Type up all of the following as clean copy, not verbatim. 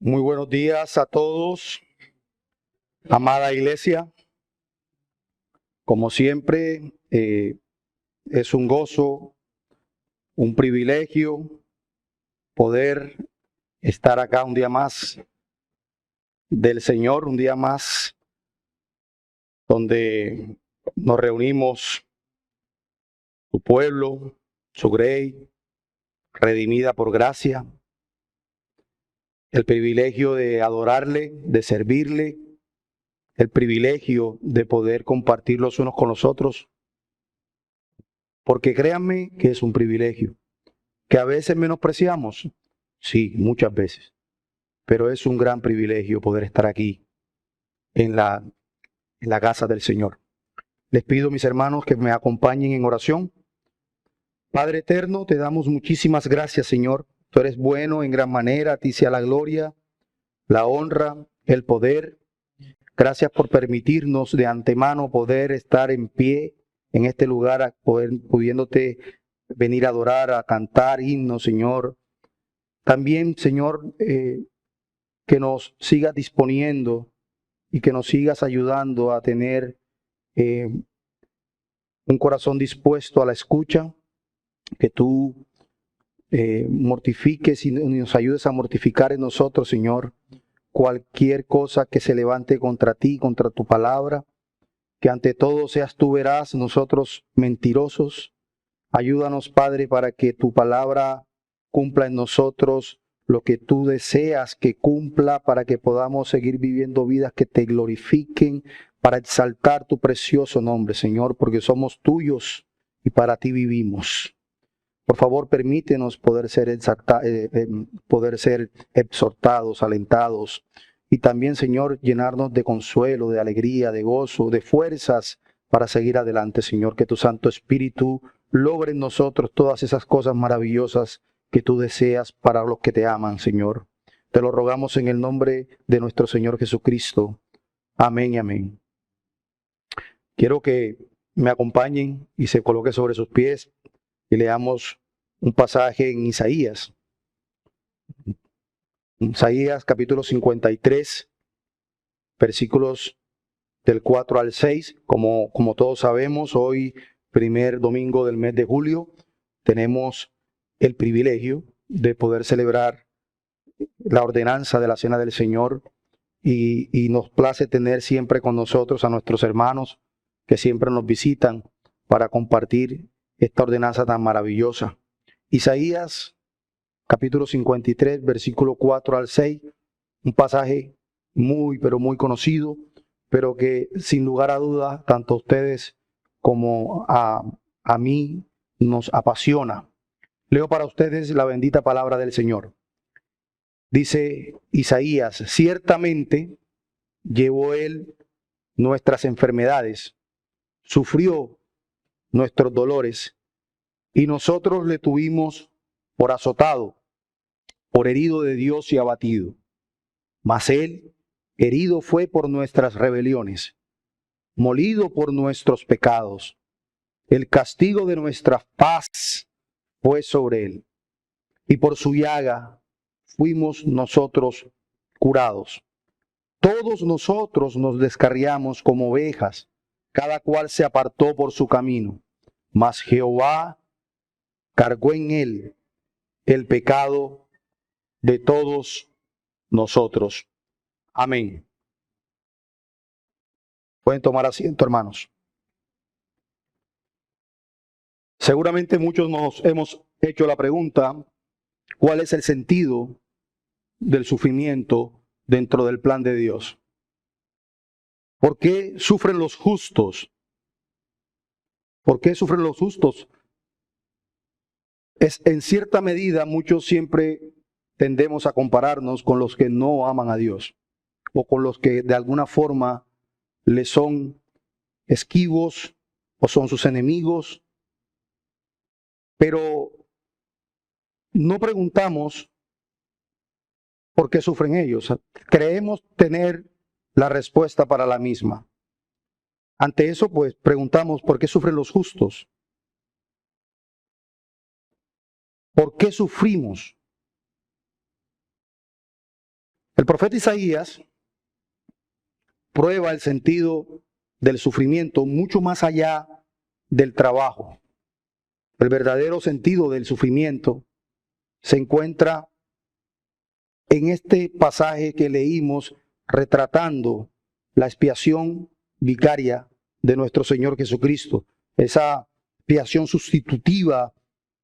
Muy buenos días a todos, amada iglesia. Como siempre, es un gozo, un privilegio poder estar acá un día más del Señor, un día más donde nos reunimos, su pueblo, su grey, redimida por gracia, el privilegio de adorarle, de servirle, el privilegio de poder compartir los unos con los otros, porque créanme que es un privilegio, que a veces menospreciamos, sí, muchas veces, pero es un gran privilegio poder estar aquí en la casa del Señor. Les pido, mis hermanos, que me acompañen en oración. Padre eterno, te damos muchísimas gracias, Señor. Tú eres bueno en gran manera, a ti sea la gloria, la honra, el poder. Gracias por permitirnos de antemano poder estar en pie en este lugar, pudiéndote venir a adorar, a cantar himnos, Señor. También, Señor, que nos sigas disponiendo y que nos sigas ayudando a tener un corazón dispuesto a la escucha, que tú mortifiques y nos ayudes a mortificar en nosotros, Señor, cualquier cosa que se levante contra ti, contra tu palabra, que ante todo seas tú veraz, nosotros mentirosos. Ayúdanos, Padre, para que tu palabra cumpla en nosotros lo que tú deseas que cumpla, para que podamos seguir viviendo vidas que te glorifiquen, para exaltar tu precioso nombre, Señor, porque somos tuyos y para ti vivimos. Por favor, permítenos poder ser exhortados, alentados, y también, Señor, llenarnos de consuelo, de alegría, de gozo, de fuerzas para seguir adelante, Señor. Que tu Santo Espíritu logre en nosotros todas esas cosas maravillosas que tú deseas para los que te aman, Señor. Te lo rogamos en el nombre de nuestro Señor Jesucristo. Amén y amén. Quiero que me acompañen y se coloque sobre sus pies y leamos un pasaje en Isaías. Isaías capítulo 53, versículos del 4 al 6. Como todos sabemos, hoy, primer domingo del mes de julio, tenemos el privilegio de poder celebrar la ordenanza de la Cena del Señor y nos place tener siempre con nosotros a nuestros hermanos que siempre nos visitan para compartir esta ordenanza tan maravillosa. Isaías capítulo 53, versículo 4 al 6, un pasaje muy, pero muy conocido, pero que sin lugar a dudas, tanto a ustedes como a mí nos apasiona. Leo para ustedes la bendita palabra del Señor. Dice Isaías: ciertamente llevó él nuestras enfermedades, sufrió nuestros dolores, y nosotros le tuvimos por azotado, por herido de Dios y abatido. Mas él herido fue por nuestras rebeliones, molido por nuestros pecados. El castigo de nuestra paz fue sobre él, y por su llaga fuimos nosotros curados. Todos nosotros nos descarriamos como ovejas, cada cual se apartó por su camino, mas Jehová cargó en él el pecado de todos nosotros. Amén. Pueden tomar asiento, hermanos. Seguramente muchos nos hemos hecho la pregunta: ¿cuál es el sentido del sufrimiento dentro del plan de Dios? ¿Por qué sufren los justos? ¿Por qué sufren los justos? En cierta medida, muchos siempre tendemos a compararnos con los que no aman a Dios o con los que de alguna forma le son esquivos o son sus enemigos, pero no preguntamos por qué sufren ellos. Creemos tener la respuesta para la misma. Ante eso, pues preguntamos: ¿por qué sufren los justos? ¿Por qué sufrimos? El profeta Isaías prueba el sentido del sufrimiento mucho más allá del trabajo. El verdadero sentido del sufrimiento se encuentra en este pasaje que leímos retratando la expiación vicaria de nuestro Señor Jesucristo, esa expiación sustitutiva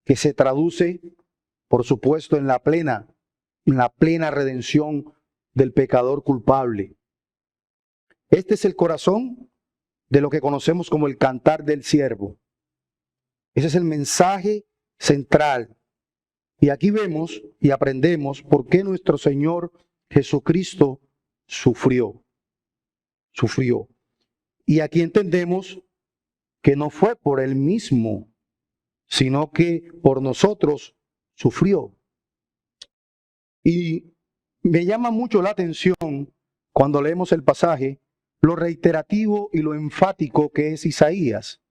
que se traduce, por supuesto, en la plena redención del pecador culpable. Este es el corazón de lo que conocemos como el cantar del siervo. Ese es el mensaje central. Y aquí vemos y aprendemos por qué nuestro Señor Jesucristo sufrió. Y aquí entendemos que no fue por Él mismo, sino que por nosotros sufrió. Y me llama mucho la atención cuando leemos el pasaje, lo reiterativo y lo enfático que es Isaías.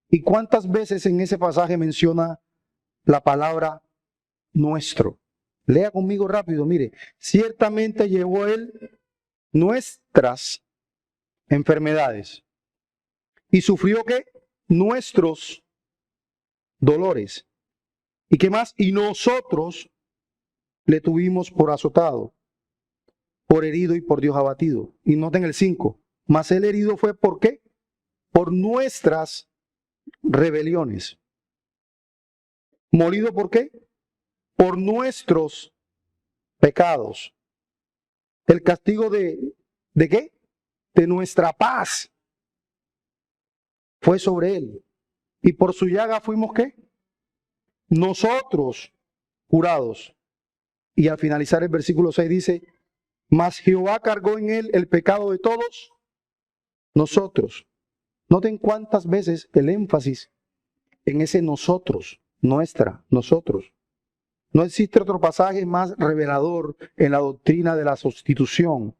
¿Y cuántas veces en ese pasaje menciona la palabra nuestro? Lea conmigo rápido, mire. Ciertamente llevó Él nuestras enfermedades y sufrió ¿qué? Nuestros dolores. ¿Y qué más? Y nosotros le tuvimos por azotado, por herido y por Dios abatido. Y noten el 5. Mas el herido fue ¿por qué? Por nuestras rebeliones. Molido ¿por qué? Por nuestros pecados. El castigo ¿de qué? De nuestra paz fue sobre él. Y por su llaga fuimos ¿qué? Nosotros curados. Y al finalizar el versículo 6 dice, mas Jehová cargó en él el pecado de todos nosotros. Noten cuántas veces el énfasis en ese nosotros, nosotros. No existe otro pasaje más revelador en la doctrina de la sustitución,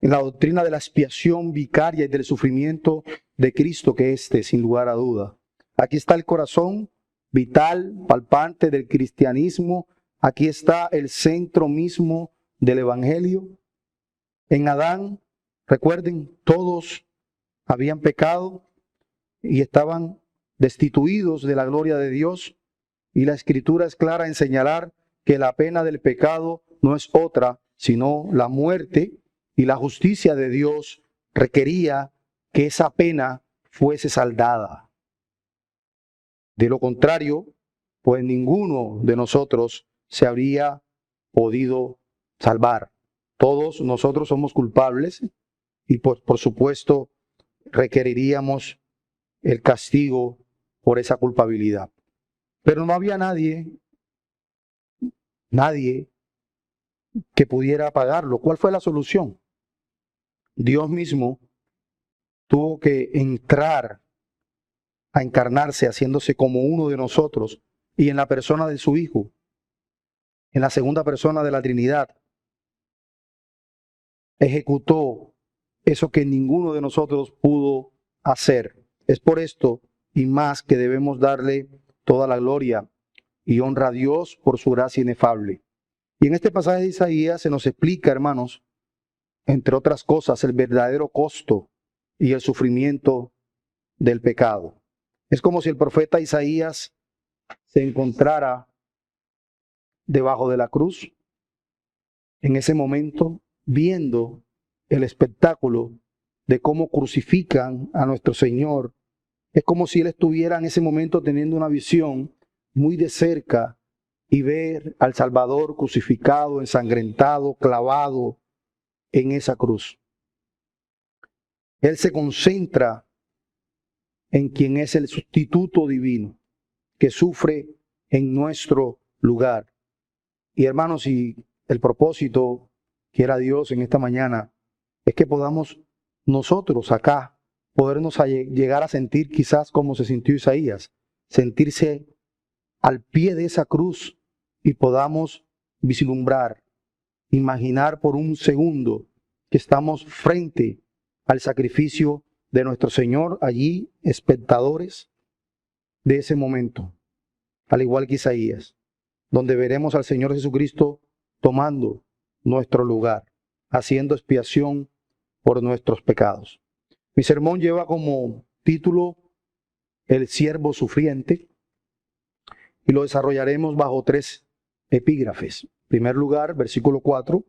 en la doctrina de la expiación vicaria y del sufrimiento de Cristo que este, sin lugar a duda. Aquí está el corazón vital, palpante del cristianismo. Aquí está el centro mismo del evangelio. En Adán, recuerden, todos habían pecado y estaban destituidos de la gloria de Dios. Y la Escritura es clara en señalar que la pena del pecado no es otra, sino la muerte, y la justicia de Dios requería que esa pena fuese saldada. De lo contrario, pues ninguno de nosotros se habría podido salvar. Todos nosotros somos culpables y por supuesto requeriríamos el castigo por esa culpabilidad. Pero no había nadie que pudiera pagarlo. ¿Cuál fue la solución? Dios mismo tuvo que entrar a encarnarse, haciéndose como uno de nosotros, y en la persona de su Hijo, en la segunda persona de la Trinidad, ejecutó eso que ninguno de nosotros pudo hacer. Es por esto y más que debemos darle toda la gloria y honra a Dios por su gracia inefable. Y en este pasaje de Isaías se nos explica, hermanos, entre otras cosas, el verdadero costo y el sufrimiento del pecado. Es como si el profeta Isaías se encontrara debajo de la cruz, en ese momento, viendo el espectáculo de cómo crucifican a nuestro Señor. Es como si él estuviera en ese momento teniendo una visión muy de cerca y ver al Salvador crucificado, ensangrentado, clavado en esa cruz. Él se concentra en quien es el sustituto divino, que sufre en nuestro lugar. Y hermanos, y el propósito, quiera Dios en esta mañana, es que podamos nosotros acá, podernos llegar a sentir quizás como se sintió Isaías, sentirse al pie de esa cruz y podamos vislumbrar, imaginar por un segundo que estamos frente al sacrificio de nuestro Señor, allí espectadores de ese momento, al igual que Isaías, donde veremos al Señor Jesucristo tomando nuestro lugar, haciendo expiación por nuestros pecados. Mi sermón lleva como título El siervo sufriente y lo desarrollaremos bajo 3 epígrafes. En primer lugar, versículo 4,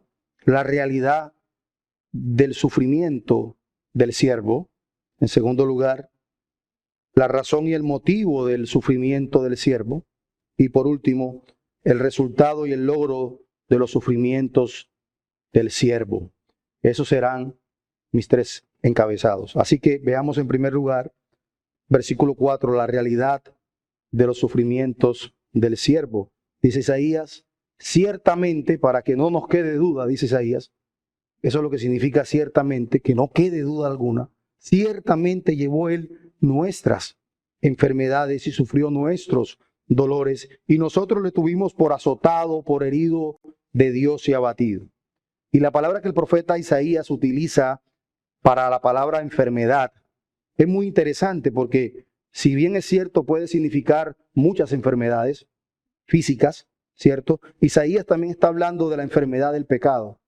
la realidad del sufrimiento del siervo. En segundo lugar, la razón y el motivo del sufrimiento del siervo. Y por último, el resultado y el logro de los sufrimientos del siervo. Esos serán mis 3 encabezados. Así que veamos en primer lugar, versículo 4, la realidad de los sufrimientos del siervo. Dice Isaías, ciertamente, para que no nos quede duda, dice Isaías, eso es lo que significa ciertamente, que no quede duda alguna, ciertamente llevó él nuestras enfermedades y sufrió nuestros dolores, y nosotros le tuvimos por azotado, por herido de Dios y abatido. Y la palabra que el profeta Isaías utiliza para la palabra enfermedad es muy interesante porque si bien es cierto puede significar muchas enfermedades físicas, ¿cierto? Isaías también está hablando de la enfermedad del pecado.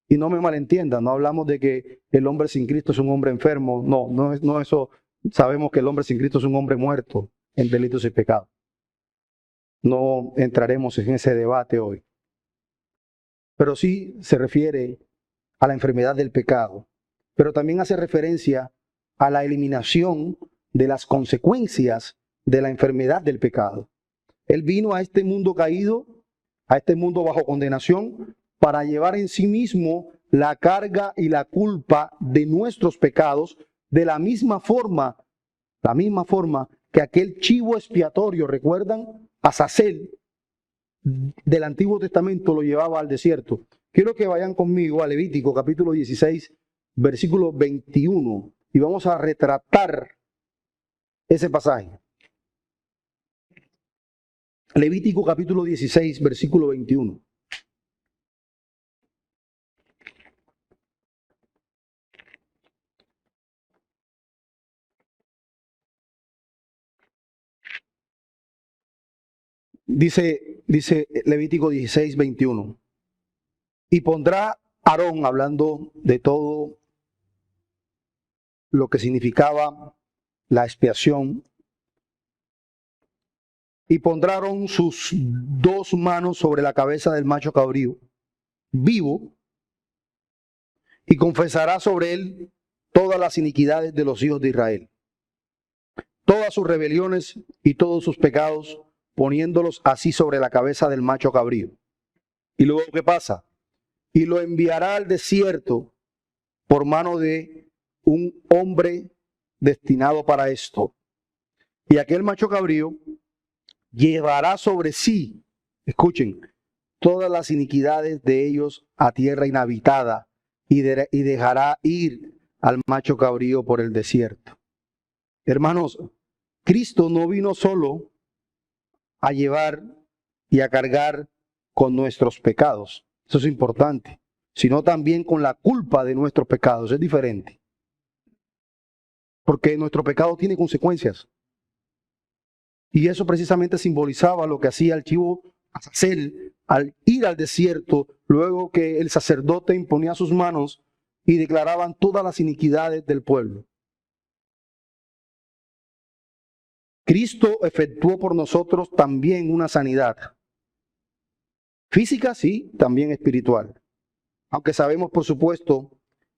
Y no me malentiendan, no hablamos de que el hombre sin Cristo es un hombre enfermo. No eso. Sabemos que el hombre sin Cristo es un hombre muerto en delitos y pecados. No entraremos en ese debate hoy. Pero sí se refiere a la enfermedad del pecado. Pero también hace referencia a la eliminación de las consecuencias de la enfermedad del pecado. Él vino a este mundo caído, a este mundo bajo condenación, para llevar en sí mismo la carga y la culpa de nuestros pecados, de la misma forma que aquel chivo expiatorio, ¿recuerdan? Azazel del Antiguo Testamento lo llevaba al desierto. Quiero que vayan conmigo a Levítico capítulo 16, versículo 21, y vamos a retratar ese pasaje. Levítico capítulo 16, versículo 21. Dice Levítico 16, 21. Y pondrá Aarón, hablando de todo lo que significaba la expiación, y pondrá Aarón sus 2 manos sobre la cabeza del macho cabrío vivo, y confesará sobre él todas las iniquidades de los hijos de Israel, todas sus rebeliones y todos sus pecados, poniéndolos así sobre la cabeza del macho cabrío. Y luego, ¿qué pasa? Y lo enviará al desierto por mano de un hombre destinado para esto. Y aquel macho cabrío llevará sobre sí, escuchen, todas las iniquidades de ellos a tierra inhabitada y dejará ir al macho cabrío por el desierto. Hermanos, Cristo no vino solo a llevar y a cargar con nuestros pecados, eso es importante, sino también con la culpa de nuestros pecados. Es diferente, porque nuestro pecado tiene consecuencias. Y eso precisamente simbolizaba lo que hacía el chivo Azazel al ir al desierto, luego que el sacerdote imponía sus manos y declaraban todas las iniquidades del pueblo. Cristo efectuó por nosotros también una sanidad. Física, sí, también espiritual. Aunque sabemos, por supuesto,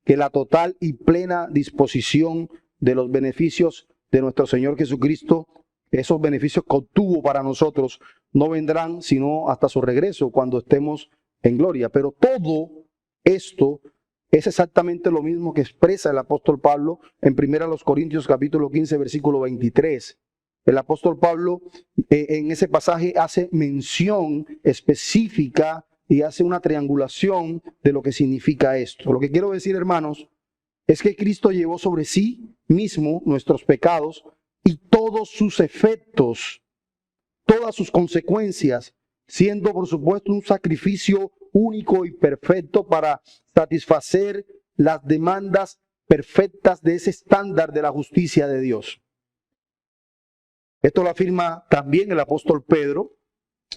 que la total y plena disposición de los beneficios de nuestro Señor Jesucristo, esos beneficios que obtuvo para nosotros, no vendrán sino hasta su regreso, cuando estemos en gloria. Pero todo esto es exactamente lo mismo que expresa el apóstol Pablo en 1 Corintios capítulo 15, versículo 23. El apóstol Pablo en ese pasaje hace mención específica y hace una triangulación de lo que significa esto. Lo que quiero decir, hermanos, es que Cristo llevó sobre sí mismo nuestros pecados y todos sus efectos, todas sus consecuencias, siendo por supuesto un sacrificio único y perfecto para satisfacer las demandas perfectas de ese estándar de la justicia de Dios. Esto lo afirma también el apóstol Pedro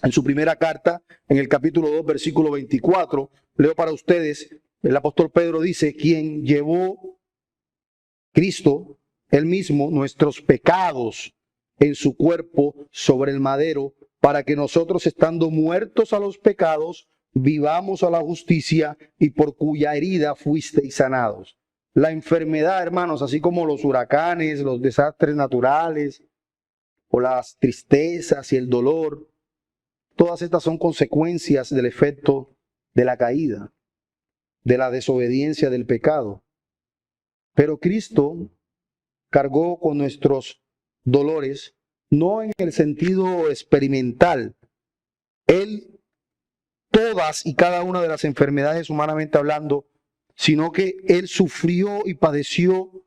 En su primera carta, en el capítulo 2, versículo 24, leo para ustedes, el apóstol Pedro dice, quien llevó Cristo, él mismo, nuestros pecados en su cuerpo sobre el madero, para que nosotros, estando muertos a los pecados, vivamos a la justicia, y por cuya herida fuisteis sanados. La enfermedad, hermanos, así como los huracanes, los desastres naturales, o las tristezas y el dolor, todas estas son consecuencias del efecto de la caída, de la desobediencia, del pecado. Pero Cristo cargó con nuestros dolores, no en el sentido experimental. Él, todas y cada una de las enfermedades humanamente hablando, sino que Él sufrió y padeció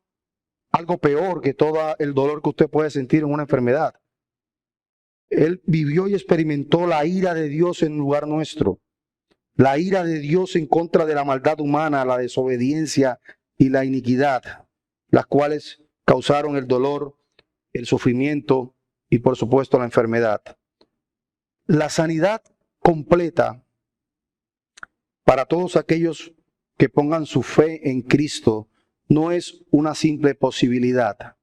algo peor que todo el dolor que usted puede sentir en una enfermedad. Él vivió y experimentó la ira de Dios en lugar nuestro. La ira de Dios en contra de la maldad humana, la desobediencia y la iniquidad, las cuales causaron el dolor, el sufrimiento y por supuesto la enfermedad. La sanidad completa para todos aquellos que pongan su fe en Cristo no es una simple posibilidad,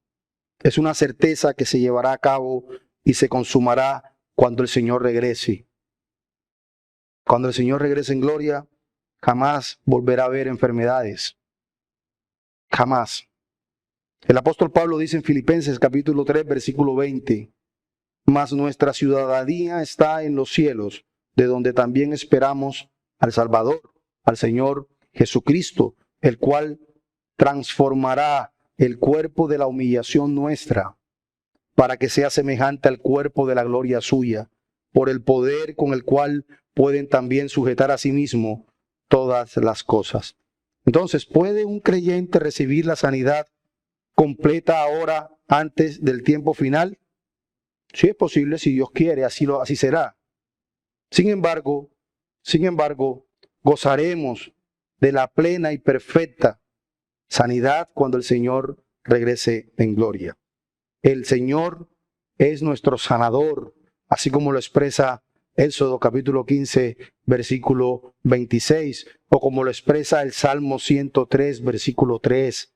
es una certeza que se llevará a cabo y se consumará cuando el Señor regrese. Cuando el Señor regrese en gloria, jamás volverá a haber enfermedades. Jamás. El apóstol Pablo dice en Filipenses capítulo 3, versículo 20, mas nuestra ciudadanía está en los cielos, de donde también esperamos al Salvador, al Señor Jesucristo, el cual transformará el cuerpo de la humillación nuestra, para que sea semejante al cuerpo de la gloria suya, por el poder con el cual pueden también sujetar a sí mismo todas las cosas. Entonces, ¿puede un creyente recibir la sanidad completa ahora, antes del tiempo final? Sí es posible, si Dios quiere, así será. Sin embargo, gozaremos de la plena y perfecta sanidad cuando el Señor regrese en gloria. El Señor es nuestro sanador, así como lo expresa Éxodo capítulo 15, versículo 26, o como lo expresa el Salmo 103, versículo 3.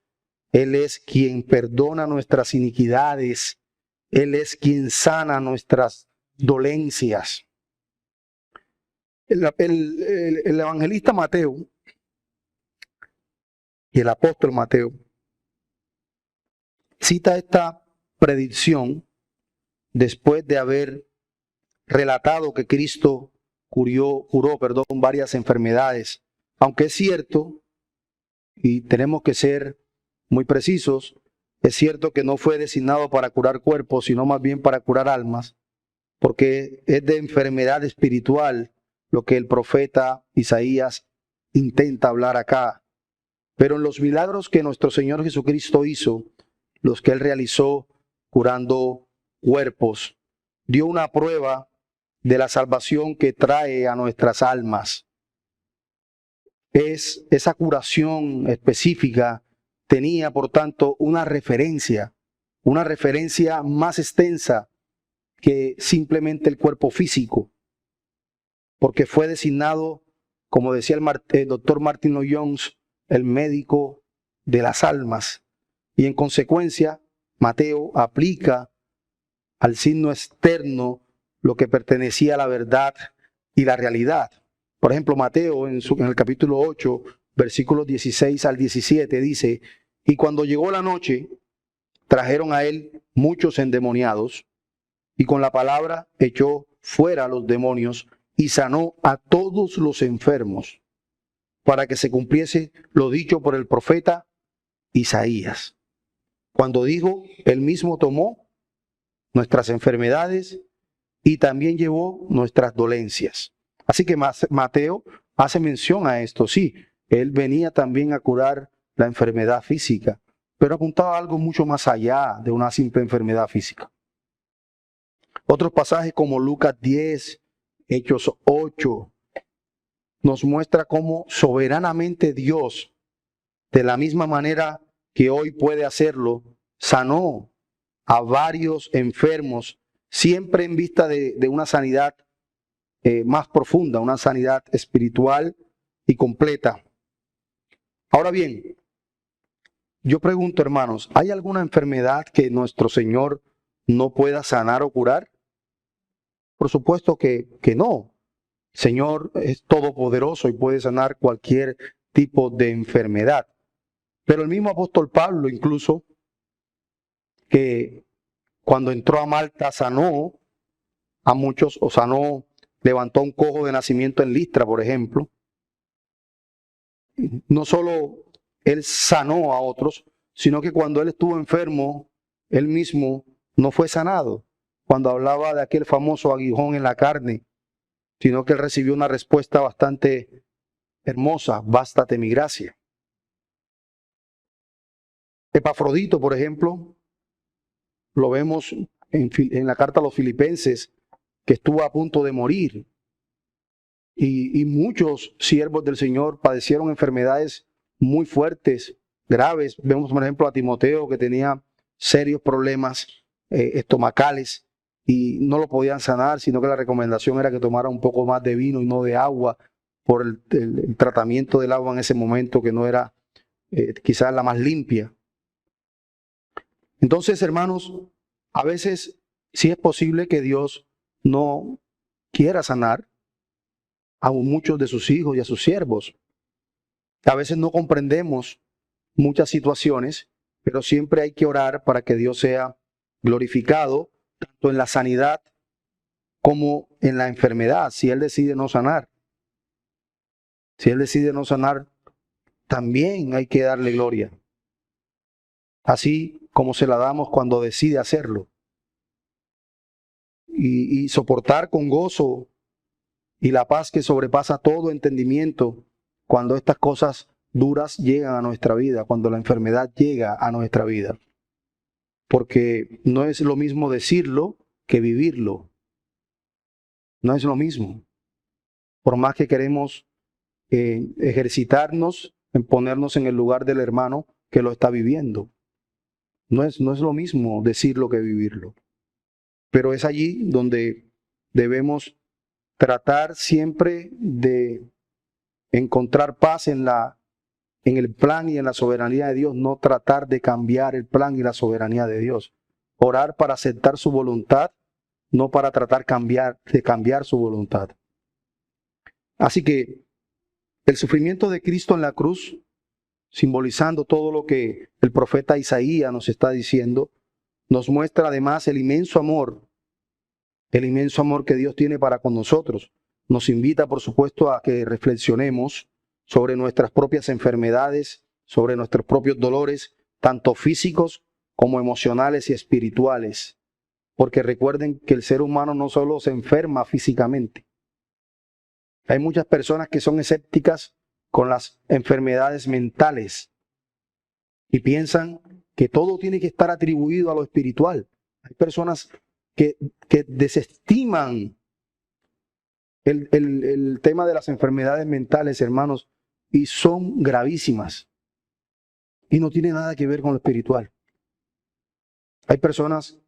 Él es quien perdona nuestras iniquidades, Él es quien sana nuestras dolencias. El evangelista Mateo y el apóstol Mateo cita esta predicción después de haber relatado que Cristo curó varias enfermedades. Aunque es cierto, y tenemos que ser muy precisos, es cierto que no fue designado para curar cuerpos, sino más bien para curar almas, porque es de enfermedad espiritual lo que el profeta Isaías intenta hablar acá. Pero en los milagros que nuestro Señor Jesucristo hizo, los que Él realizó curando cuerpos, dio una prueba de la salvación que trae a nuestras almas. Esa curación específica tenía, por tanto, una referencia más extensa que simplemente el cuerpo físico, porque fue designado, como decía el doctor Martin Lloyd-Jones, el médico de las almas, y en consecuencia Mateo aplica al signo externo lo que pertenecía a la verdad y la realidad. Por ejemplo, Mateo en el capítulo 8, versículos 16 al 17 dice, y cuando llegó la noche, trajeron a él muchos endemoniados, y con la palabra echó fuera a los demonios y sanó a todos los enfermos, para que se cumpliese lo dicho por el profeta Isaías, cuando dijo, él mismo tomó nuestras enfermedades y también llevó nuestras dolencias. Así que Mateo hace mención a esto. Sí, él venía también a curar la enfermedad física, pero apuntaba a algo mucho más allá de una simple enfermedad física. Otros pasajes como Lucas 10, Hechos 8, nos muestra cómo soberanamente Dios, de la misma manera que hoy puede hacerlo, sanó a varios enfermos, siempre en vista de una sanidad más profunda, una sanidad espiritual y completa. Ahora bien, yo pregunto, hermanos, ¿hay alguna enfermedad que nuestro Señor no pueda sanar o curar? Por supuesto que no. El Señor es todopoderoso y puede sanar cualquier tipo de enfermedad. Pero el mismo apóstol Pablo, incluso, que cuando entró a Malta sanó a muchos, o sanó, levantó un cojo de nacimiento en Listra, por ejemplo. No solo él sanó a otros, sino que cuando él estuvo enfermo, él mismo no fue sanado. Cuando hablaba de aquel famoso aguijón en la carne, sino que él recibió una respuesta bastante hermosa: bástate mi gracia. Epafrodito, por ejemplo, lo vemos en la carta a los Filipenses, que estuvo a punto de morir. Y muchos siervos del Señor padecieron enfermedades muy fuertes, graves. Vemos, por ejemplo, a Timoteo, que tenía serios problemas estomacales y no lo podían sanar, sino que la recomendación era que tomara un poco más de vino y no de agua, por el tratamiento del agua en ese momento, que no era quizás la más limpia. Entonces, hermanos, a veces sí es posible que Dios no quiera sanar a muchos de sus hijos y a sus siervos. A veces no comprendemos muchas situaciones, pero siempre hay que orar para que Dios sea glorificado, tanto en la sanidad como en la enfermedad. Si Él decide no sanar, también hay que darle gloria, así como se la damos cuando decide hacerlo. Y soportar con gozo y la paz que sobrepasa todo entendimiento cuando estas cosas duras llegan a nuestra vida, cuando la enfermedad llega a nuestra vida. Porque no es lo mismo decirlo que vivirlo. No es lo mismo. Por más que queremos ejercitarnos en ponernos en el lugar del hermano que lo está viviendo. No es lo mismo decirlo que vivirlo. Pero es allí donde debemos tratar siempre de encontrar paz en el plan y en la soberanía de Dios, no tratar de cambiar el plan y la soberanía de Dios. Orar para aceptar su voluntad, no para tratar de cambiar su voluntad. Así que el sufrimiento de Cristo en la cruz, simbolizando todo lo que el profeta Isaías nos está diciendo, nos muestra además el inmenso amor que Dios tiene para con nosotros. Nos invita, por supuesto, a que reflexionemos sobre nuestras propias enfermedades, sobre nuestros propios dolores, tanto físicos como emocionales y espirituales. Porque recuerden que el ser humano no solo se enferma físicamente. Hay muchas personas que son escépticas con las enfermedades mentales y piensan que todo tiene que estar atribuido a lo espiritual. Hay personas que desestiman el tema de las enfermedades mentales, hermanos, y son gravísimas. Y no tiene nada que ver con lo espiritual. Hay personas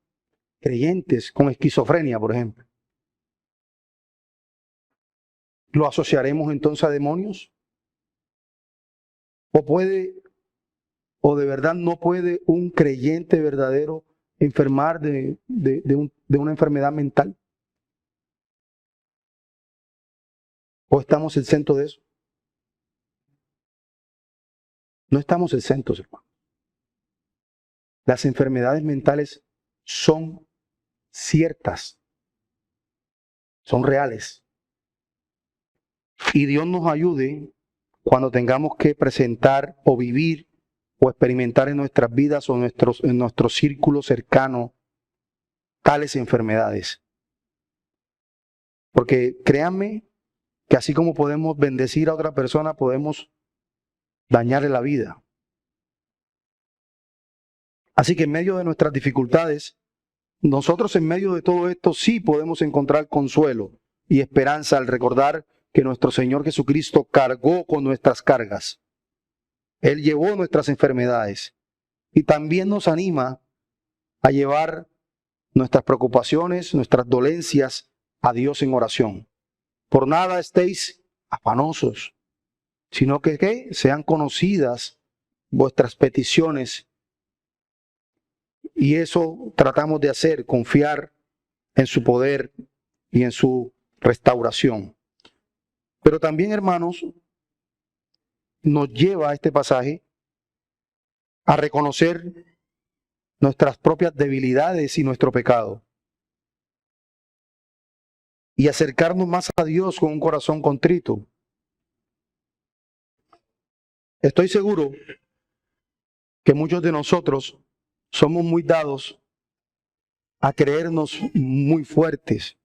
creyentes con esquizofrenia, por ejemplo. ¿Lo asociaremos entonces a demonios? ¿O de verdad no puede un creyente verdadero enfermar de una enfermedad mental? ¿O estamos exentos de eso? No estamos exentos, hermano. Las enfermedades mentales son ciertas, son reales. Y Dios nos ayude cuando tengamos que presentar o vivir o experimentar en nuestras vidas o en nuestro círculo cercano tales enfermedades. Porque créanme que así como podemos bendecir a otra persona, podemos dañarle la vida. Así que en medio de nuestras dificultades, nosotros en medio de todo esto sí podemos encontrar consuelo y esperanza al recordar que nuestro Señor Jesucristo cargó con nuestras cargas. Él llevó nuestras enfermedades y también nos anima a llevar nuestras preocupaciones, nuestras dolencias a Dios en oración. Por nada estéis afanosos, sino que ¿qué? Sean conocidas vuestras peticiones. Y eso tratamos de hacer, confiar en su poder y en su restauración. Pero también, hermanos, nos lleva a este pasaje a reconocer nuestras propias debilidades y nuestro pecado. Y acercarnos más a Dios con un corazón contrito. Estoy seguro que muchos de nosotros somos muy dados a creernos muy fuertes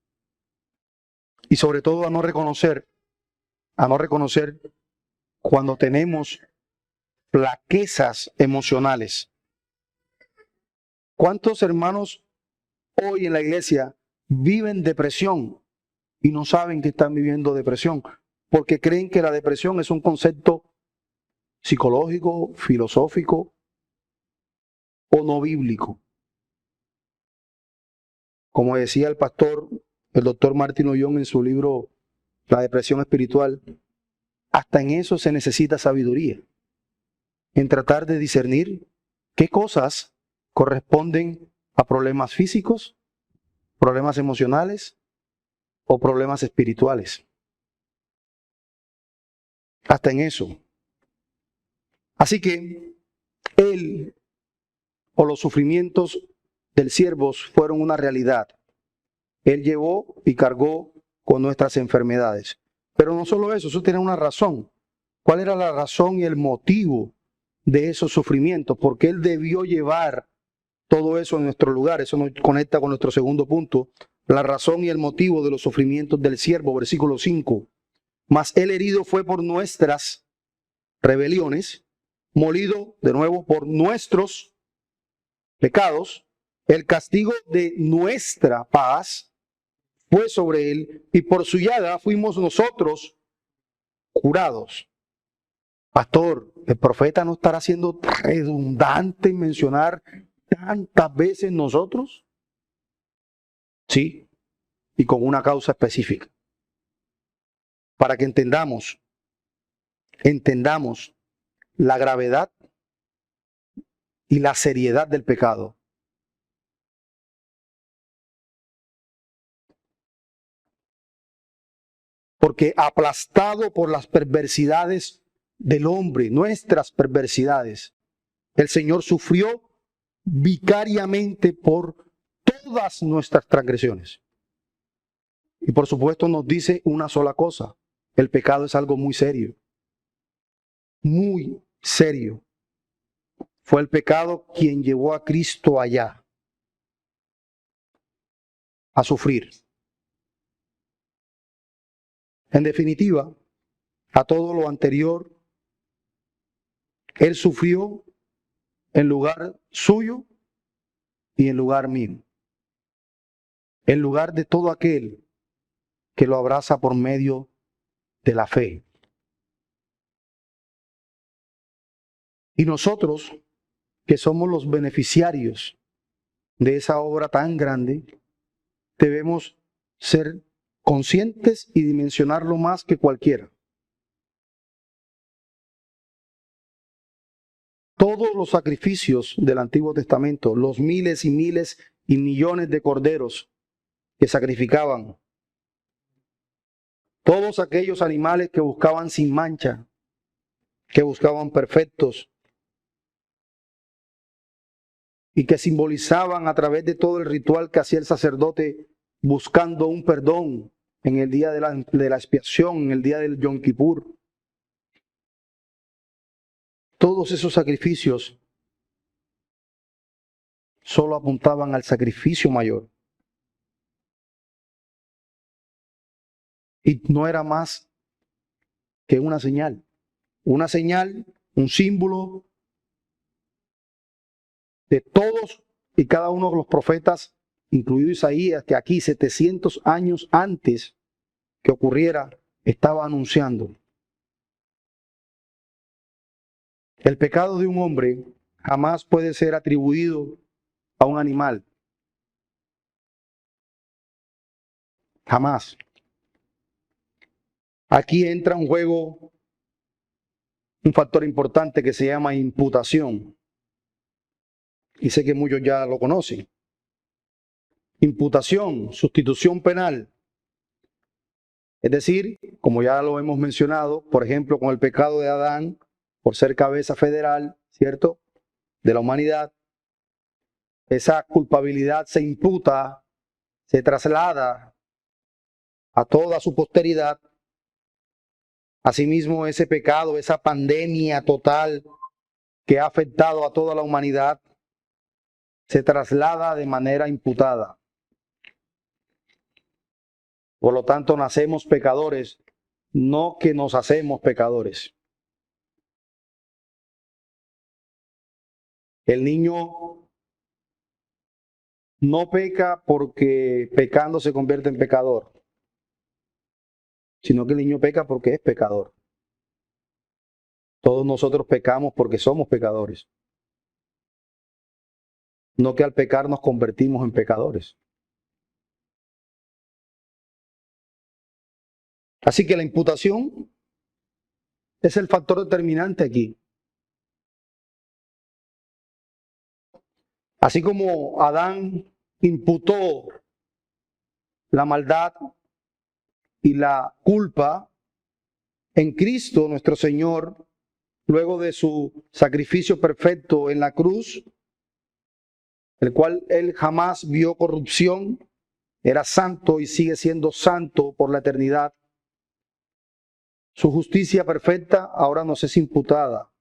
y sobre todo a no reconocer cuando tenemos flaquezas emocionales. ¿Cuántos hermanos hoy en la iglesia viven depresión y no saben que están viviendo depresión? Porque creen que la depresión es un concepto psicológico, filosófico o no bíblico. Como decía el pastor, el doctor Martin Ollón en su libro La depresión espiritual, hasta en eso se necesita sabiduría, en tratar de discernir qué cosas corresponden a problemas físicos, problemas emocionales o problemas espirituales. Hasta en eso. Así que él o los sufrimientos del siervo fueron una realidad. Él llevó y cargó con nuestras enfermedades. Pero no solo eso tiene una razón. ¿Cuál era la razón y el motivo de esos sufrimientos? Porque él debió llevar todo eso en nuestro lugar. Eso nos conecta con nuestro segundo punto. La razón y el motivo de los sufrimientos del siervo, versículo 5. Mas él herido fue por nuestras rebeliones, molido de nuevo por nuestros pecados. El castigo de nuestra paz fue sobre él y por su llaga fuimos nosotros curados. Pastor, ¿el profeta no estará siendo redundante en mencionar tantas veces nosotros? Sí, y con una causa específica. Para que entendamos la gravedad y la seriedad del pecado. Porque aplastado por las perversidades del hombre, nuestras perversidades, el Señor sufrió vicariamente por todas nuestras transgresiones. Y por supuesto nos dice una sola cosa: el pecado es algo muy serio. Muy serio. Fue el pecado quien llevó a Cristo allá a sufrir. En definitiva, a todo lo anterior, Él sufrió en lugar suyo y en lugar mío. En lugar de todo aquel que lo abraza por medio de la fe. Y nosotros, que somos los beneficiarios de esa obra tan grande, debemos ser conscientes y dimensionarlo más que cualquiera. Todos los sacrificios del Antiguo Testamento, los miles y miles y millones de corderos que sacrificaban, todos aquellos animales que buscaban sin mancha, que buscaban perfectos y que simbolizaban a través de todo el ritual que hacía el sacerdote buscando un perdón en el día de la expiación, en el día del Yom Kippur. Todos esos sacrificios solo apuntaban al sacrificio mayor. Y no era más que una señal, un símbolo de todos y cada uno de los profetas, incluido Isaías, que aquí 700 años antes que ocurriera, estaba anunciando. El pecado de un hombre jamás puede ser atribuido a un animal. Jamás. Aquí entra en juego un factor importante que se llama imputación. Y sé que muchos ya lo conocen. Imputación, sustitución penal. Es decir, como ya lo hemos mencionado, por ejemplo, con el pecado de Adán, por ser cabeza federal, ¿cierto?, de la humanidad, esa culpabilidad se imputa, se traslada a toda su posteridad. Asimismo, ese pecado, esa pandemia total que ha afectado a toda la humanidad, se traslada de manera imputada. Por lo tanto, nacemos pecadores, no que nos hacemos pecadores. El niño no peca porque pecando se convierte en pecador, sino que el niño peca porque es pecador. Todos nosotros pecamos porque somos pecadores. No que al pecar nos convertimos en pecadores. Así que la imputación es el factor determinante aquí. Así como Adán imputó la maldad y la culpa en Cristo nuestro Señor, luego de su sacrificio perfecto en la cruz, el cual él jamás vio corrupción, era santo y sigue siendo santo por la eternidad. Su justicia perfecta ahora nos es imputada.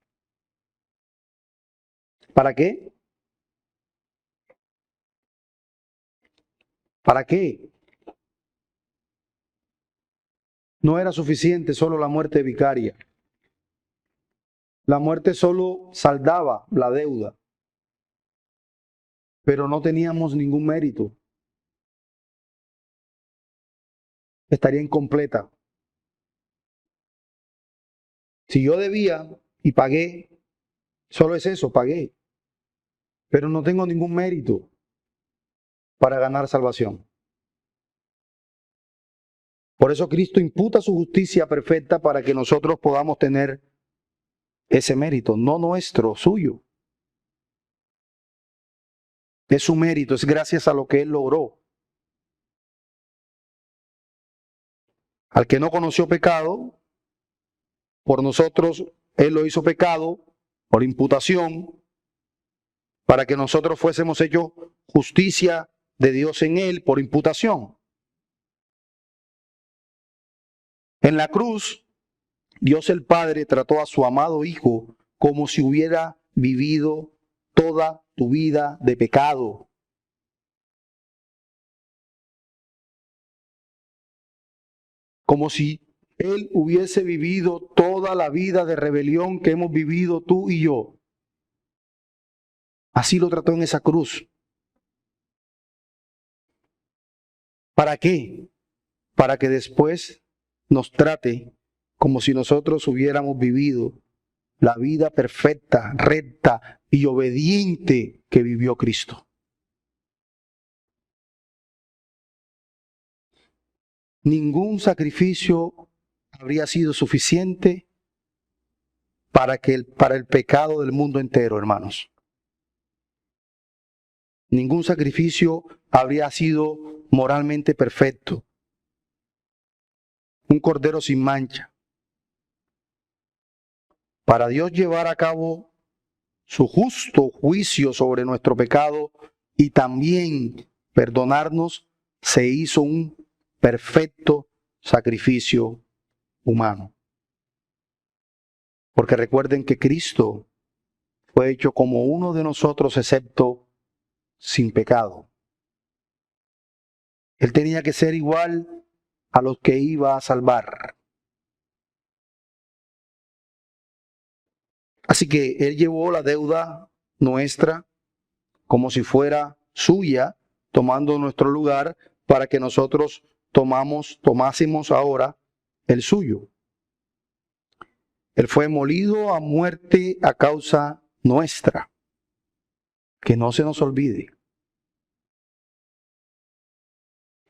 ¿Para qué? ¿Para qué? No era suficiente solo la muerte vicaria. La muerte solo saldaba la deuda, pero no teníamos ningún mérito. Estaría incompleta. Si yo debía y pagué, solo es eso, pagué, pero no tengo ningún mérito para ganar salvación. Por eso Cristo imputa su justicia perfecta para que nosotros podamos tener ese mérito, no nuestro, suyo. Es su mérito, es gracias a lo que Él logró. Al que no conoció pecado, por nosotros Él lo hizo pecado, por imputación, para que nosotros fuésemos hechos justicia de Dios en Él por imputación. En la cruz, Dios el Padre trató a su amado Hijo como si hubiera vivido toda tu vida de pecado. Como si Él hubiese vivido toda la vida de rebelión que hemos vivido tú y yo. Así lo trató en esa cruz. ¿Para qué? Para que después nos trate como si nosotros hubiéramos vivido la vida perfecta, recta y obediente que vivió Cristo. Ningún sacrificio habría sido suficiente para el pecado del mundo entero, hermanos. Ningún sacrificio habría sido moralmente perfecto. Un cordero sin mancha. Para Dios llevar a cabo su justo juicio sobre nuestro pecado y también perdonarnos, se hizo un perfecto sacrificio humano. Porque recuerden que Cristo fue hecho como uno de nosotros, excepto sin pecado. Él tenía que ser igual a los que iba a salvar. Así que Él llevó la deuda nuestra como si fuera suya, tomando nuestro lugar para que nosotros tomásemos ahora el suyo. Él fue molido a muerte a causa nuestra. Que no se nos olvide.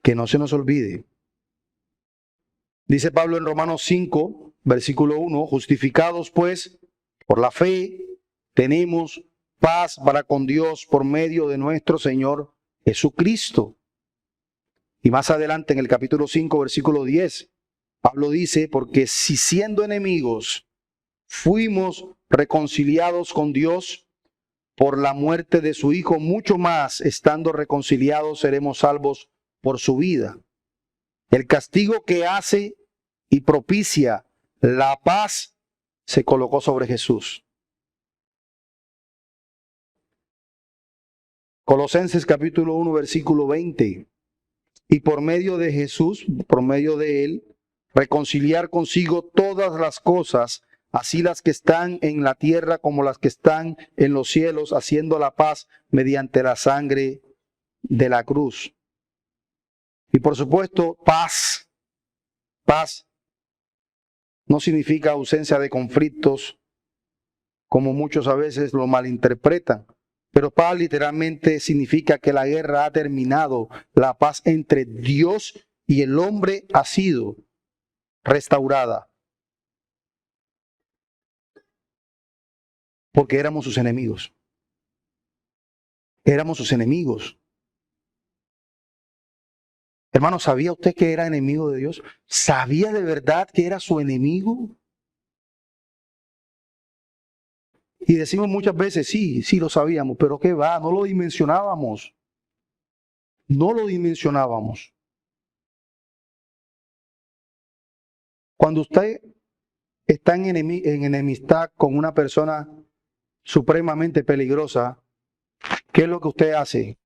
Que no se nos olvide. Dice Pablo en Romanos 5, versículo 1, justificados pues por la fe, tenemos paz para con Dios por medio de nuestro Señor Jesucristo. Y más adelante en el capítulo 5, versículo 10, Pablo dice, porque si siendo enemigos fuimos reconciliados con Dios por la muerte de su Hijo, mucho más, estando reconciliados, seremos salvos por su vida. El castigo que hace y propicia la paz se colocó sobre Jesús. Colosenses capítulo 1, versículo 20. Y por medio de Jesús, por medio de Él, reconciliar consigo todas las cosas, así las que están en la tierra como las que están en los cielos, haciendo la paz mediante la sangre de la cruz. Y por supuesto, paz. Paz no significa ausencia de conflictos, como muchos a veces lo malinterpretan. Pero paz literalmente significa que la guerra ha terminado. La paz entre Dios y el hombre ha sido restaurada. Porque éramos sus enemigos. Éramos sus enemigos. Hermano, ¿sabía usted que era enemigo de Dios? ¿Sabía de verdad que era su enemigo? Y decimos muchas veces, sí lo sabíamos, pero ¿qué va? No lo dimensionábamos. No lo dimensionábamos. Cuando usted está en enemistad con una persona supremamente peligrosa, ¿qué es lo que usted hace?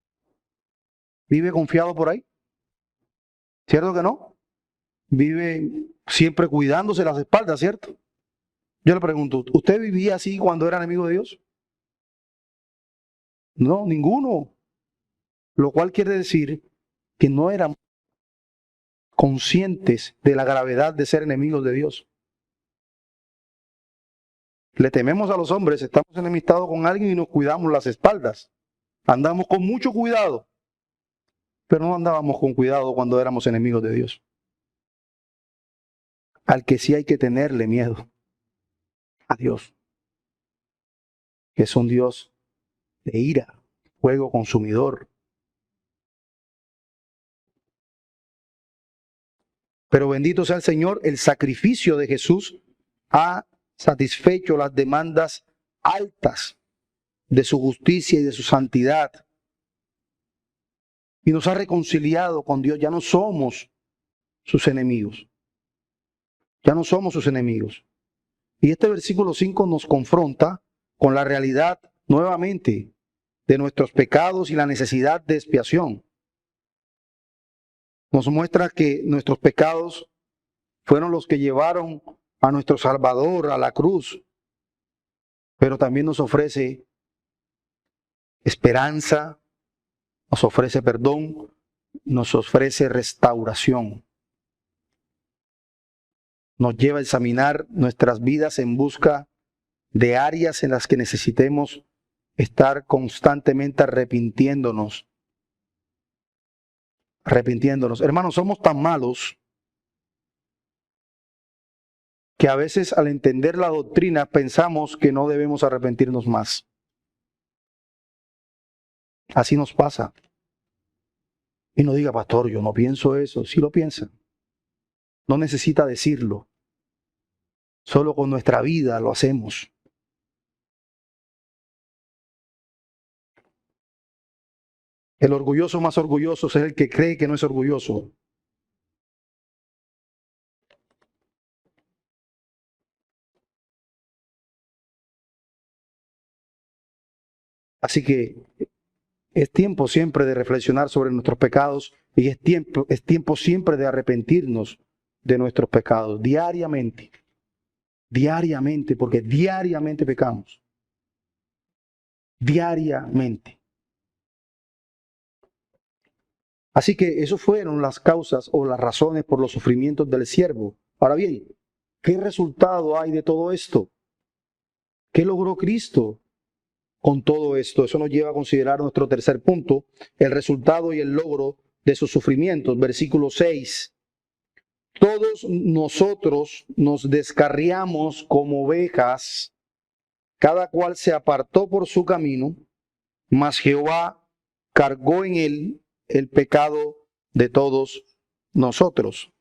¿Vive confiado por ahí? ¿Cierto que no? Vive siempre cuidándose las espaldas, ¿cierto? Yo le pregunto, ¿usted vivía así cuando era enemigo de Dios? No, ninguno. Lo cual quiere decir que no eran conscientes de la gravedad de ser enemigos de Dios. Le tememos a los hombres, estamos enemistados con alguien y nos cuidamos las espaldas. Andamos con mucho cuidado, pero no andábamos con cuidado cuando éramos enemigos de Dios. Al que sí hay que tenerle miedo, a Dios, que es un Dios de ira, fuego consumidor. Pero bendito sea el Señor, el sacrificio de Jesús ha satisfecho las demandas altas de su justicia y de su santidad. Y nos ha reconciliado con Dios. Ya no somos sus enemigos. Ya no somos sus enemigos. Y este versículo 5 nos confronta con la realidad nuevamente de nuestros pecados y la necesidad de expiación. Nos muestra que nuestros pecados fueron los que llevaron a nuestro Salvador a la cruz, pero también nos ofrece esperanza, nos ofrece perdón, nos ofrece restauración. Nos lleva a examinar nuestras vidas en busca de áreas en las que necesitemos estar constantemente arrepintiéndonos. Hermanos, somos tan malos que a veces al entender la doctrina pensamos que no debemos arrepentirnos más. Así nos pasa. Y no diga, pastor, yo no pienso eso. Sí lo piensa. No necesita decirlo. Solo con nuestra vida lo hacemos. El orgulloso más orgulloso es el que cree que no es orgulloso. Así que es tiempo siempre de reflexionar sobre nuestros pecados y es tiempo siempre de arrepentirnos de nuestros pecados diariamente. Diariamente, porque diariamente pecamos. Diariamente. Así que esas fueron las causas o las razones por los sufrimientos del siervo. Ahora bien, ¿qué resultado hay de todo esto? ¿Qué logró Cristo con todo esto? Eso nos lleva a considerar nuestro tercer punto, el resultado y el logro de sus sufrimientos. Versículo 6. todos nosotros nos descarriamos como ovejas, cada cual se apartó por su camino, mas Jehová cargó en él el pecado de todos nosotros.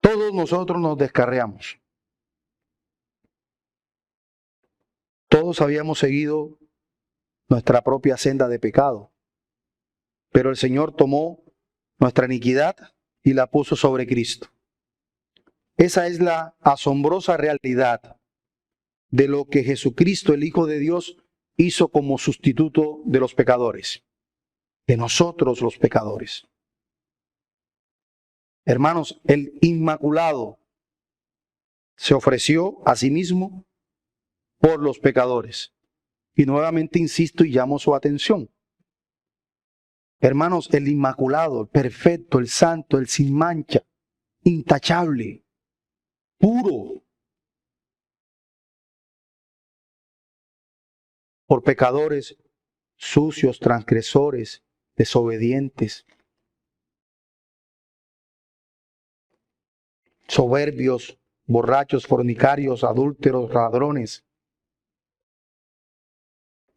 Todos nosotros nos descarriamos. Todos habíamos seguido nuestra propia senda de pecado, pero el Señor tomó nuestra iniquidad y la puso sobre Cristo. Esa es la asombrosa realidad de lo que Jesucristo, el Hijo de Dios, hizo como sustituto de los pecadores, de nosotros los pecadores. Hermanos, el Inmaculado se ofreció a sí mismo por los pecadores. Y nuevamente insisto y llamo su atención. Hermanos, el Inmaculado, el perfecto, el santo, el sin mancha, intachable, puro, por pecadores sucios, transgresores, desobedientes, soberbios, borrachos, fornicarios, adúlteros, ladrones,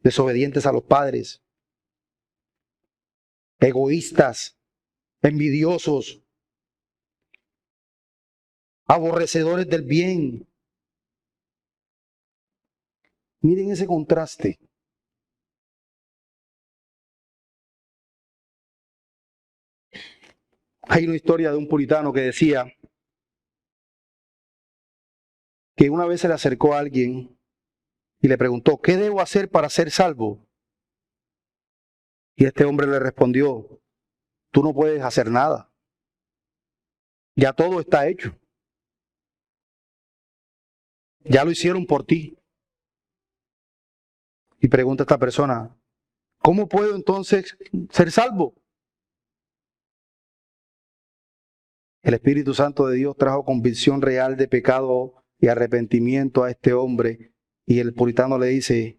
desobedientes a los padres, egoístas, envidiosos, aborrecedores del bien. Miren ese contraste. Hay una historia de un puritano que decía que una vez se le acercó a alguien y le preguntó, ¿qué debo hacer para ser salvo? Y este hombre le respondió, tú no puedes hacer nada. Ya todo está hecho. Ya lo hicieron por ti. Y pregunta a esta persona, ¿cómo puedo entonces ser salvo? El Espíritu Santo de Dios trajo convicción real de pecado y arrepentimiento a este hombre. Y el puritano le dice,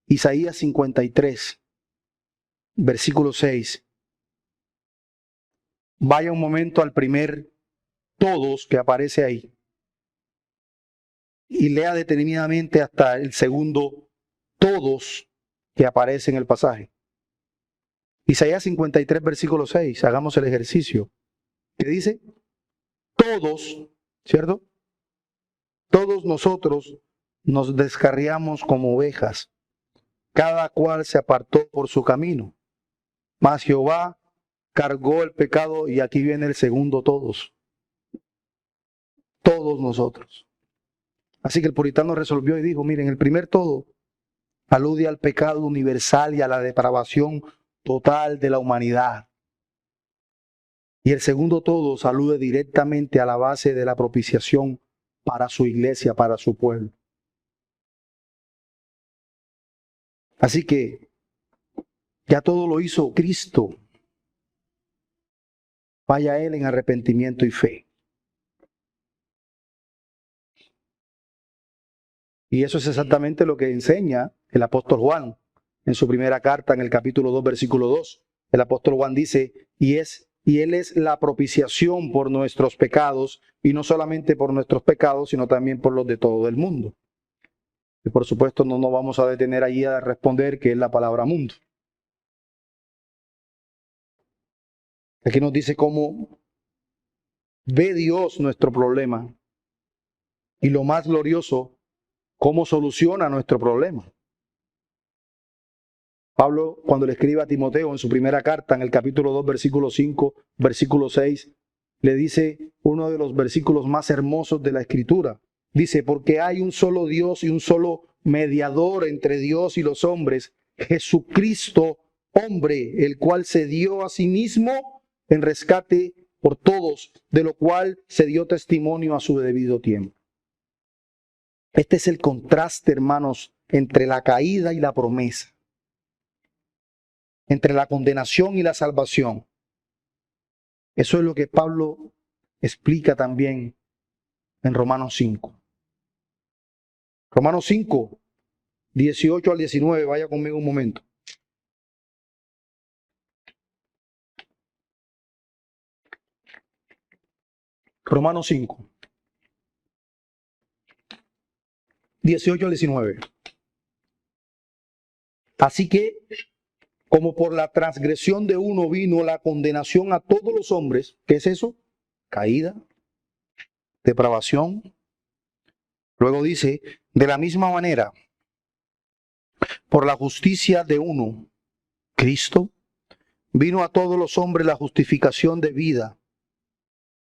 Isaías 53, versículo 6. Vaya un momento al primer todos que aparece ahí. Y lea detenidamente hasta el segundo todos que aparece en el pasaje. Isaías 53, versículo 6. Hagamos el ejercicio. ¿Qué dice? Todos, ¿cierto? Todos nosotros nos descarriamos como ovejas. Cada cual se apartó por su camino. Mas Jehová cargó el pecado, y aquí viene el segundo todos. Todos nosotros. Así que el puritano resolvió y dijo, miren, el primer todo alude al pecado universal y a la depravación total de la humanidad. Y el segundo todo alude directamente a la base de la propiciación para su iglesia, para su pueblo. Así que ya todo lo hizo Cristo. Vaya Él en arrepentimiento y fe. Y eso es exactamente lo que enseña el apóstol Juan en su primera carta, en el capítulo 2, versículo 2. El apóstol Juan dice, y Él es la propiciación por nuestros pecados, y no solamente por nuestros pecados, sino también por los de todo el mundo. Y por supuesto no nos vamos a detener allí a responder que es la palabra mundo. Aquí nos dice cómo ve Dios nuestro problema, y lo más glorioso, cómo soluciona nuestro problema. Pablo, cuando le escribe a Timoteo en su primera carta, en el capítulo 2, versículo 5, versículo 6, le dice uno de los versículos más hermosos de la Escritura. Dice, porque hay un solo Dios y un solo mediador entre Dios y los hombres, Jesucristo, hombre, el cual se dio a sí mismo en rescate por todos, de lo cual se dio testimonio a su debido tiempo. Este es el contraste, hermanos, entre la caída y la promesa, entre la condenación y la salvación. Eso es lo que Pablo explica también en Romanos 5. Romanos 5, 18 al 19, vaya conmigo un momento. Romanos 5, 18 al 19. Así que, como por la transgresión de uno vino la condenación a todos los hombres, ¿qué es eso? Caída, depravación. Luego dice, de la misma manera, por la justicia de uno, Cristo, vino a todos los hombres la justificación de vida.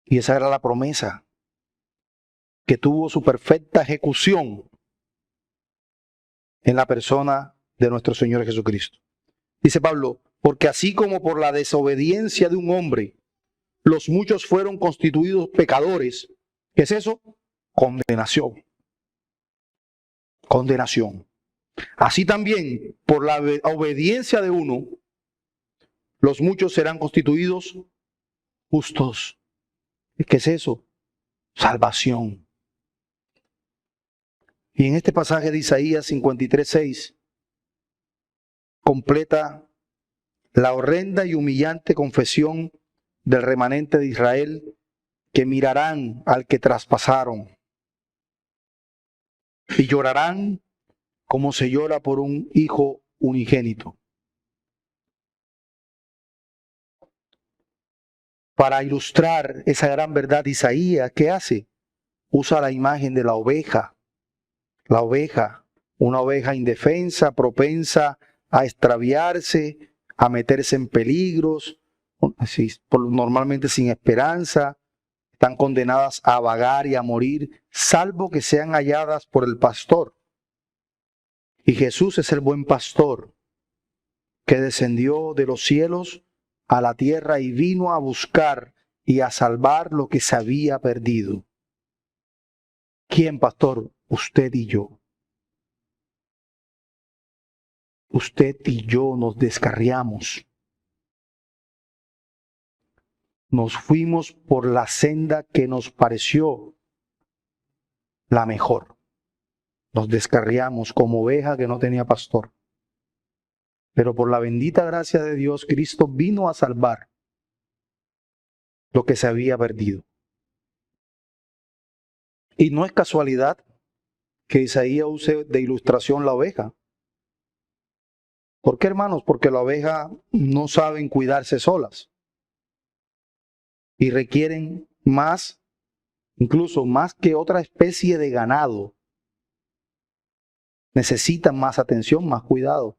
Y esa era la promesa, que tuvo su perfecta ejecución en la persona de nuestro Señor Jesucristo. Dice Pablo, porque así como por la desobediencia de un hombre, los muchos fueron constituidos pecadores. ¿Qué es eso? Condenación. Condenación. Así también, por la obediencia de uno, los muchos serán constituidos justos. ¿Qué es eso? Salvación. Y en este pasaje de Isaías 53:6 completa la horrenda y humillante confesión del remanente de Israel, que mirarán al que traspasaron y llorarán como se llora por un hijo unigénito. Para ilustrar esa gran verdad, Isaías, ¿qué hace? Usa la imagen de la oveja, una oveja indefensa, propensa a extraviarse, a meterse en peligros, normalmente sin esperanza, están condenadas a vagar y a morir, salvo que sean halladas por el pastor. Y Jesús es el buen pastor, que descendió de los cielos a la tierra y vino a buscar y a salvar lo que se había perdido. ¿Quién, pastor? Usted y yo. Usted y yo nos descarriamos. Nos fuimos por la senda que nos pareció la mejor. Nos descarriamos como oveja que no tenía pastor. Pero por la bendita gracia de Dios, Cristo vino a salvar lo que se había perdido. Y no es casualidad que Isaías use de ilustración la oveja. ¿Por qué, hermanos? Porque la oveja no saben cuidarse solas. Y requieren más, incluso más que otra especie de ganado. Necesitan más atención, más cuidado.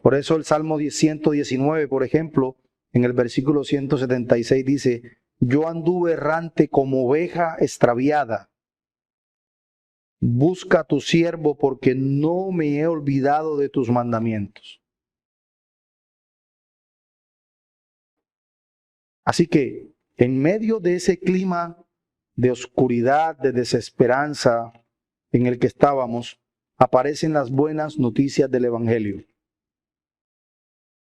Por eso el Salmo 119, por ejemplo, en el versículo 176 dice, yo anduve errante como oveja extraviada. Busca a tu siervo porque no me he olvidado de tus mandamientos. Así que en medio de ese clima de oscuridad, de desesperanza en el que estábamos, aparecen las buenas noticias del Evangelio.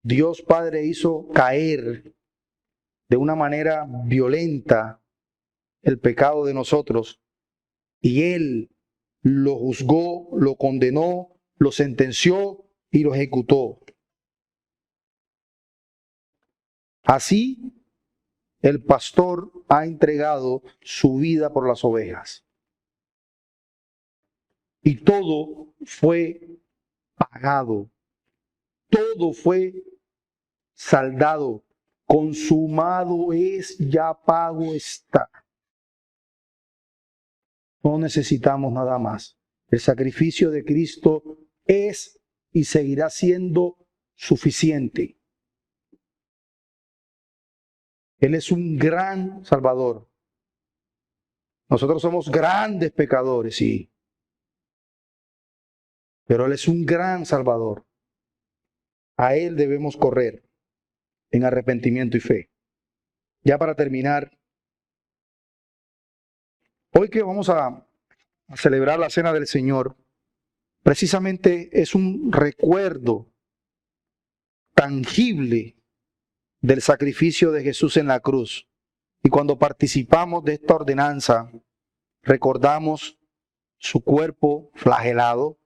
Dios Padre hizo caer de una manera violenta el pecado de nosotros y Él lo juzgó, lo condenó, lo sentenció y lo ejecutó. Así, el pastor ha entregado su vida por las ovejas. Y todo fue pagado. Todo fue saldado. Consumado es, ya pago está. No necesitamos nada más. El sacrificio de Cristo es y seguirá siendo suficiente. Él es un gran Salvador. Nosotros somos grandes pecadores, sí. Pero Él es un gran Salvador. A Él debemos correr en arrepentimiento y fe. Ya para terminar, hoy que vamos a celebrar la Cena del Señor, precisamente es un recuerdo tangible del sacrificio de Jesús en la cruz. Y cuando participamos de esta ordenanza, recordamos su cuerpo flagelado,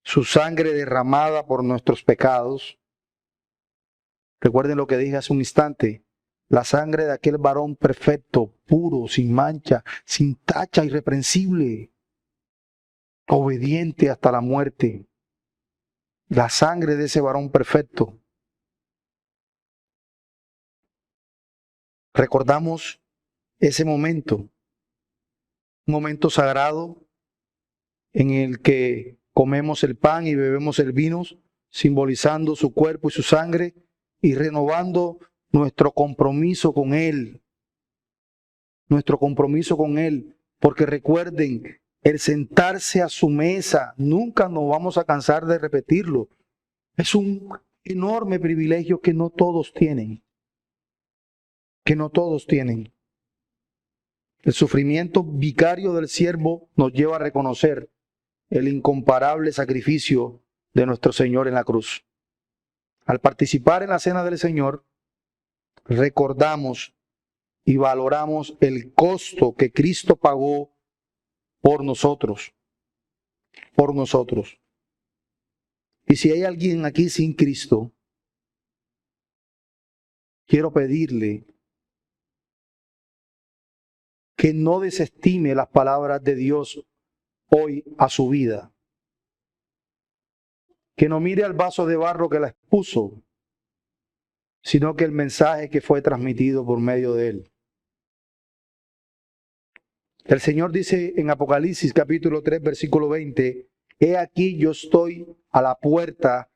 su sangre derramada por nuestros pecados, Recuerden lo que dije hace un instante. La sangre de aquel varón perfecto, puro, sin mancha, sin tacha, irreprensible, obediente hasta la muerte. La sangre de ese varón perfecto. Recordamos ese momento, un momento sagrado en el que comemos el pan y bebemos el vino, simbolizando su cuerpo y su sangre y renovando nuestro compromiso con Él. Nuestro compromiso con Él. Porque recuerden, el sentarse a su mesa, nunca nos vamos a cansar de repetirlo. Es un enorme privilegio que no todos tienen. Que no todos tienen. El sufrimiento vicario del siervo nos lleva a reconocer el incomparable sacrificio de nuestro Señor en la cruz. Al participar en la cena del Señor, recordamos y valoramos el costo que Cristo pagó por nosotros. Por nosotros. Y si hay alguien aquí sin Cristo, quiero pedirle que no desestime las palabras de Dios hoy a su vida. Que no mire al vaso de barro que la expuso, sino que el mensaje que fue transmitido por medio de él. El Señor dice en Apocalipsis capítulo 3, versículo 20, he aquí yo estoy a la puerta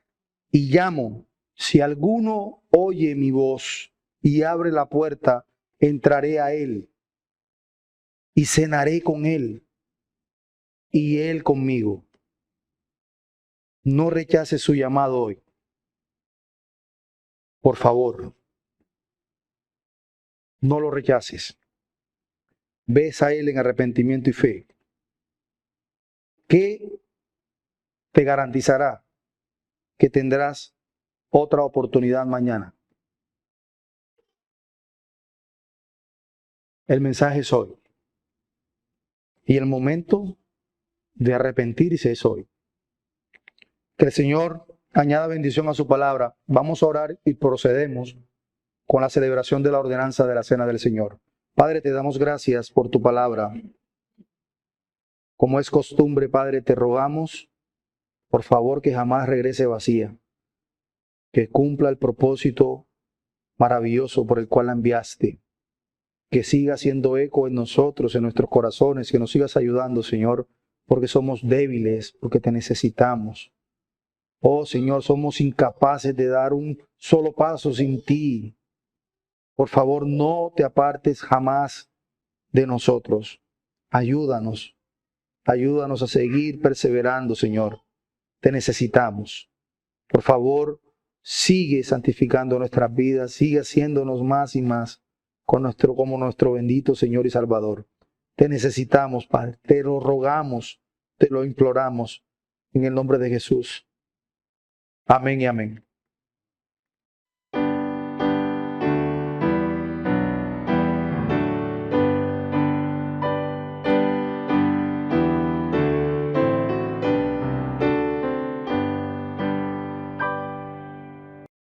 y llamo. Si alguno oye mi voz y abre la puerta, entraré a él y cenaré con él y él conmigo. No rechaces su llamado hoy. Por favor, no lo rechaces. Ves a Él en arrepentimiento y fe. ¿Qué te garantizará que tendrás otra oportunidad mañana? El mensaje es hoy. Y el momento de arrepentirse es hoy. Que el Señor añada bendición a su palabra. Vamos a orar y procedemos con la celebración de la ordenanza de la Cena del Señor. Padre, te damos gracias por tu palabra. Como es costumbre, Padre, te rogamos, por favor, que jamás regrese vacía, que cumpla el propósito maravilloso por el cual la enviaste, que siga haciendo eco en nosotros, en nuestros corazones, que nos sigas ayudando, Señor, porque somos débiles, porque te necesitamos. Oh, Señor, somos incapaces de dar un solo paso sin ti. Por favor, no te apartes jamás de nosotros. Ayúdanos. Ayúdanos a seguir perseverando, Señor. Te necesitamos. Por favor, sigue santificando nuestras vidas, sigue haciéndonos más y más como nuestro bendito Señor y Salvador. Te necesitamos, Padre. Te lo rogamos, te lo imploramos en el nombre de Jesús. Amén y amén.